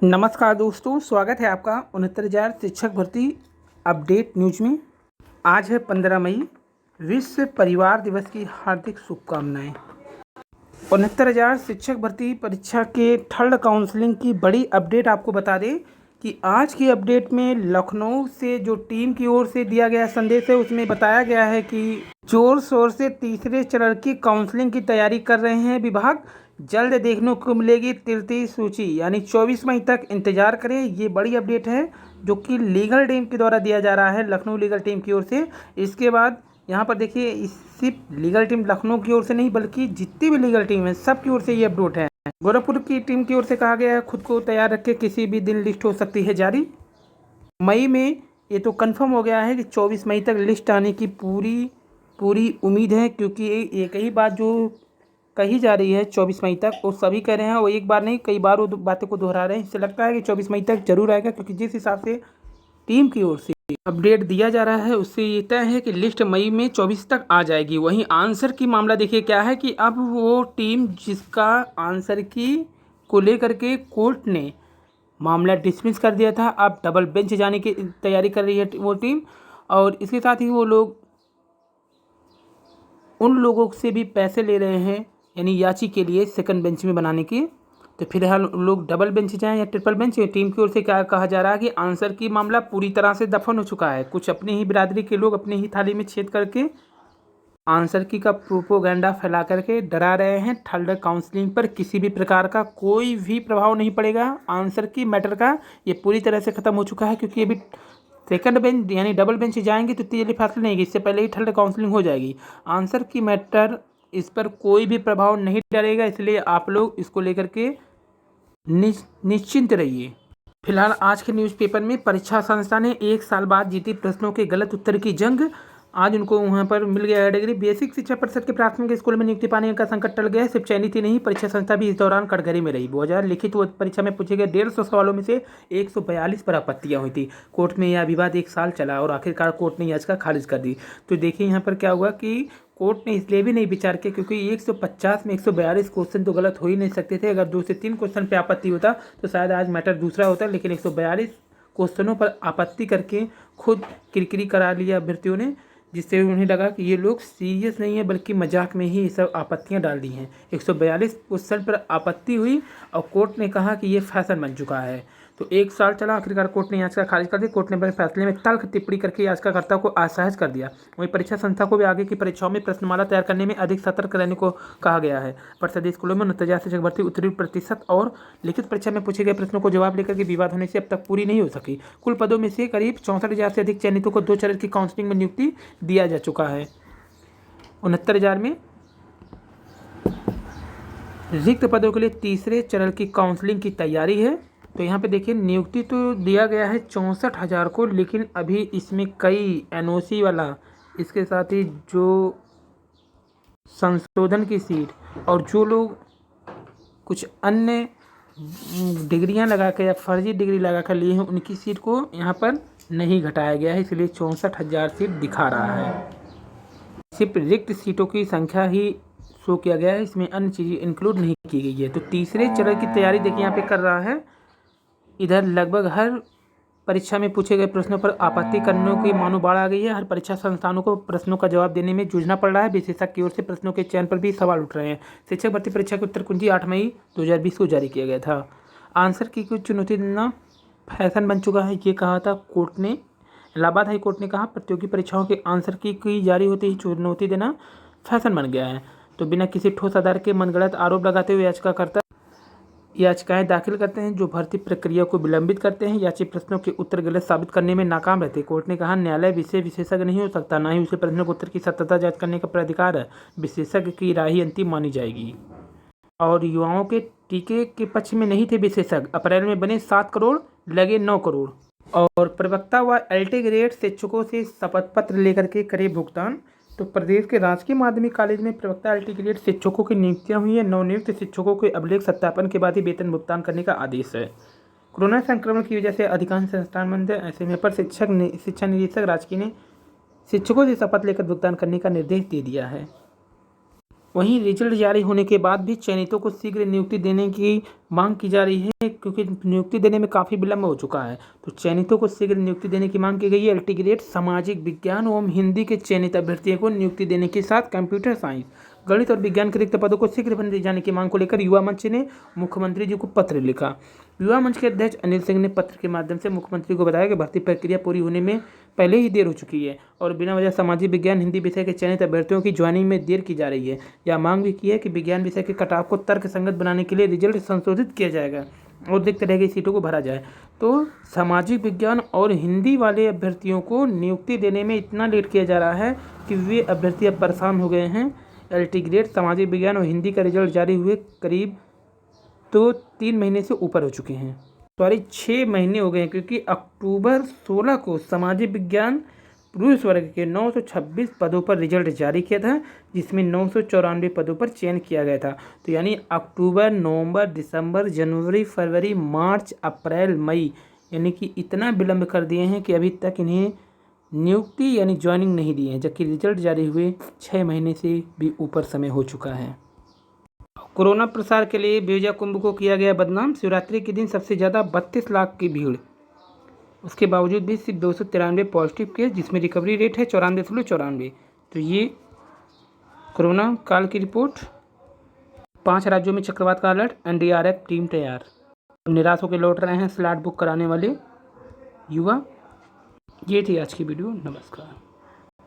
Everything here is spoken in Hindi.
नमस्कार दोस्तों, स्वागत है आपका 69,000 शिक्षक भर्ती अपडेट न्यूज में। आज है 15 मई। विश्व परिवार दिवस की हार्दिक शुभकामनाएं। 69,000 शिक्षक भर्ती परीक्षा के थर्ड काउंसलिंग की बड़ी अपडेट आपको बता दें कि आज की अपडेट में लखनऊ से जो टीम की ओर से दिया गया संदेश है उसमें बताया गया है कि जोर शोर से तीसरे चरण की काउंसलिंग की तैयारी कर रहे हैं विभाग। जल्द देखने को मिलेगी तृतीय सूची, यानी 24 मई तक इंतजार करें। ये बड़ी अपडेट है जो कि लीगल टीम के द्वारा दिया जा रहा है, लखनऊ लीगल टीम की ओर से। इसके बाद यहाँ पर देखिए, सिर्फ लीगल टीम लखनऊ की ओर से नहीं बल्कि जितनी भी लीगल टीम है सब की ओर से ये अपडेट है। गोरखपुर की टीम की ओर से कहा गया है खुद को तैयार रखे, किसी भी दिन लिस्ट हो सकती है जारी। मई में ये तो कंफर्म हो गया है कि 24 मई तक लिस्ट आने की पूरी उम्मीद है, क्योंकि एक ही बात जो कही जा रही है 24 मई तक, वो सभी कह रहे हैं, वो एक बार नहीं कई बार वो बातों को दोहरा रहे हैं। इससे लगता है कि 24 मई तक जरूर आएगा, क्योंकि जिस हिसाब से टीम की ओर से अपडेट दिया जा रहा है उससे ये तय है कि लिस्ट मई में 24 तक आ जाएगी। वहीं आंसर की मामला देखिए क्या है कि अब वो टीम जिसका आंसर की को लेकर के कोर्ट ने मामला डिसमिस कर दिया था, अब डबल बेंच जाने की तैयारी कर रही है वो टीम। और इसके साथ ही वो लोग उन लोगों से भी पैसे ले रहे हैं, यानी याची के लिए सेकंड बेंच में बनाने की। तो फिलहाल लोग डबल बेंच जाएं या ट्रिपल बेंच। टीम की ओर से क्या कहा जा रहा है कि आंसर की मामला पूरी तरह से दफन हो चुका है। कुछ अपनी ही बिरादरी के लोग अपनी ही थाली में छेद करके आंसर की का प्रोपोगंडा फैला करके डरा रहे हैं। थर्ड काउंसलिंग पर किसी भी प्रकार का कोई भी प्रभाव नहीं पड़ेगा। आंसर की मैटर का ये पूरी तरह से ख़त्म हो चुका है, क्योंकि अभी सेकंड बेंच यानी डबल बेंच जाएंगे तो इतनी जल्दी फैसला नहीं होगी, इससे पहले ही थर्ड काउंसलिंग हो जाएगी। आंसर की मैटर इस पर कोई भी प्रभाव नहीं डालेगा, इसलिए आप लोग इसको लेकर के निश्चिंत रहिए। फिलहाल आज के न्यूज़पेपर में परीक्षा संस्था ने 1 साल बाद जीती प्रश्नों के गलत उत्तर की जंग। आज उनको वहां पर मिल गया है डिग्री। बेसिक शिक्षा परिषद के प्राथमिक स्कूल में नियुक्ति पाने का संकट टल गया है। सिर्फ चयनित ही नहीं, परीक्षा संस्था भी इस दौरान कटघरे में रही। 2000 लिखित परीक्षा में पूछे गए 150 सवालों में से 142 पर आपत्तियां हुई थी। कोर्ट में यह विवाद 1 साल चला और आखिरकार कोर्ट ने याचिका खारिज कर दी। तो देखिए यहाँ पर क्या हुआ कि कोर्ट ने इसलिए भी नहीं विचार किया क्योंकि 150 में 142 क्वेश्चन तो गलत हो ही नहीं सकते थे। अगर 2 से 3 क्वेश्चन पे आपत्ति होता तो शायद आज मैटर दूसरा होता, लेकिन 142 क्वेश्चनों पर आपत्ति करके खुद किरकिरी करा लिया अभ्यर्थियों ने, जिससे उन्हें लगा कि ये लोग सीरियस नहीं है बल्कि मजाक में ही ये सब आपत्तियां डाल दी हैं। 142 क्वेश्चन पर आपत्ति हुई और कोर्ट ने कहा कि ये फैशन बन चुका है। तो 1 साल चला, आखिरकार कोर्ट ने याचिका खारिज कर दी। कोर्ट ने अपने फैसले में तल्ख टिप्पणी करके याचिकाकर्ता को असहज कर दिया। वहीं परीक्षा संस्था को भी आगे की परीक्षाओं में प्रश्नमाला तैयार करने में अधिक सतर्क रहने को कहा गया है। परिषदीय स्कूलों में 69,000 शिक्षक भर्ती उत्तरी प्रतिशत और लिखित परीक्षा में पूछे गए प्रश्नों को जवाब लेकर के विवाद होने से अब तक पूरी नहीं हो सकी। कुल पदों में से करीब 64,000 से अधिक चयनितों को 2 चरण की काउंसलिंग में नियुक्ति दिया जा चुका है। 69,000 में रिक्त पदों के लिए तीसरे चरण की काउंसलिंग की तैयारी है। तो यहाँ पे देखिए, नियुक्ति तो दिया गया है 64,000 को, लेकिन अभी इसमें कई एनओसी वाला, इसके साथ ही जो संशोधन की सीट और जो लोग कुछ अन्य डिग्रियां लगा कर या फर्जी डिग्री लगा कर लिए हैं उनकी सीट को यहाँ पर नहीं घटाया गया है, इसलिए 64,000 सीट दिखा रहा है। सिर्फ रिक्त सीटों की संख्या ही शो किया गया है, इसमें अन्य चीज़ें इंक्लूड नहीं की गई है। तो तीसरे चरण की तैयारी देखिए यहाँ पे कर रहा है। इधर लगभग हर परीक्षा में पूछे गए प्रश्नों पर आपत्ति करने की मानो बाढ़ आ गई है। हर परीक्षा संस्थानों को प्रश्नों का जवाब देने में जूझना पड़ रहा है। विशेषज्ञ की ओर से प्रश्नों के चयन पर भी सवाल उठ रहे हैं। शिक्षक भर्ती परीक्षा की उत्तर कुंजी 8 मई 2020 को जारी किया गया था। आंसर की कुछ चुनौती देना फैशन बन चुका है, ये कहा था कोर्ट ने। इलाहाबाद हाई कोर्ट ने कहा प्रतियोगी परीक्षाओं के आंसर की जारी होते ही चुनौती देना फैशन बन गया है। तो बिना किसी ठोस आधार के मनगढ़ंत आरोप लगाते हुए याचिकाएं दाखिल करते हैं जो भर्ती प्रक्रिया को विलंबित करते हैं। याची प्रश्नों के उत्तर गलत साबित करने में नाकाम रहते। कोर्ट ने कहा न्यायालय विषय विशेषज्ञ नहीं हो सकता, ना ही उसे प्रश्नों के उत्तर की सत्यता जांच करने का प्राधिकार है। विशेषज्ञ की राय ही अंतिम मानी जाएगी। और युवाओं के टीके के पक्ष में नहीं थे विशेषज्ञ। अप्रैल में बने 7 करोड़, लगे 9 करोड़। और प्रवक्ता व एल्टी ग्रेड शिक्षकों से शपथ पत्र लेकर के करे भुगतान। तो प्रदेश के राजकीय माध्यमिक कॉलेज में प्रवक्ता एल्टी ग्रेड शिक्षकों की नियुक्तियां हुई है। नवनियुक्त शिक्षकों के अभिलेख सत्यापन के बाद ही वेतन भुगतान करने का आदेश है। कोरोना संक्रमण की वजह से अधिकांश संस्थान बंद है। ऐसे में पर शिक्षा निदेशक राजकीय ने शिक्षकों से शपथ लेकर भुगतान करने का निर्देश दे दिया है। वहीं रिजल्ट जारी होने के बाद भी चयनितों को शीघ्र नियुक्ति देने की मांग की जा रही है, क्योंकि नियुक्ति देने में काफ़ी विलम्ब हो चुका है। तो चयनितों को शीघ्र नियुक्ति देने की मांग की गई है। एलटी ग्रेड सामाजिक विज्ञान एवं हिंदी के चयनित अभ्यर्थियों को नियुक्ति देने के साथ कंप्यूटर साइंस, गणित और विज्ञान के रिक्त पदों को शीघ्र भरे जाने की मांग को लेकर युवा मंच ने मुख्यमंत्री जी को पत्र लिखा। युवा मंच के अध्यक्ष अनिल सिंह ने पत्र के माध्यम से मुख्यमंत्री को बताया कि भर्ती प्रक्रिया पूरी होने में पहले ही देर हो चुकी है और बिना वजह सामाजिक विज्ञान हिंदी विषय के चयनित अभ्यर्थियों की ज्वाइनिंग में देर की जा रही है। यह मांग भी की है कि विज्ञान विषय के कटाव को तर्कसंगत बनाने के लिए रिजल्ट संशोधित किया जाएगा और रिक्त रह गई सीटों को भरा जाए। तो सामाजिक विज्ञान और हिंदी वाले अभ्यर्थियों को नियुक्ति देने में इतना लेट किया जा रहा है कि वे अभ्यर्थी अब परेशान हो गए हैं। एलटी ग्रेड सामाजिक विज्ञान और हिंदी का रिजल्ट जारी हुए करीब 3 महीने से ऊपर हो चुके हैं। 6 महीने हो गए हैं, क्योंकि अक्टूबर 16 को सामाजिक विज्ञान पुरुष वर्ग के 926 पदों पर रिजल्ट जारी किया था, जिसमें 994 पदों पर चयन किया गया था। तो यानी अक्टूबर, नवंबर, दिसंबर, जनवरी, फरवरी, मार्च, अप्रैल, मई, यानी कि इतना विलम्ब कर दिए हैं कि अभी तक इन्हें नियुक्ति यानी ज्वाइनिंग नहीं दी है, जबकि रिजल्ट जारी हुए 6 महीने से भी ऊपर समय हो चुका है। कोरोना प्रसार के लिए बेवजह कुंभ को किया गया बदनाम। शिवरात्रि के दिन सबसे ज़्यादा 32 लाख की भीड़, उसके बावजूद भी सिर्फ 293 पॉजिटिव केस, जिसमें रिकवरी रेट है 94.94। तो ये कोरोना काल की रिपोर्ट। 5 राज्यों में चक्रवात का अलर्ट, एनडीआरएफ टीम तैयार। निराश होकर लौट रहे हैं स्लॉट बुक कराने वाले युवा। ये थी आज की वीडियो। नमस्कार।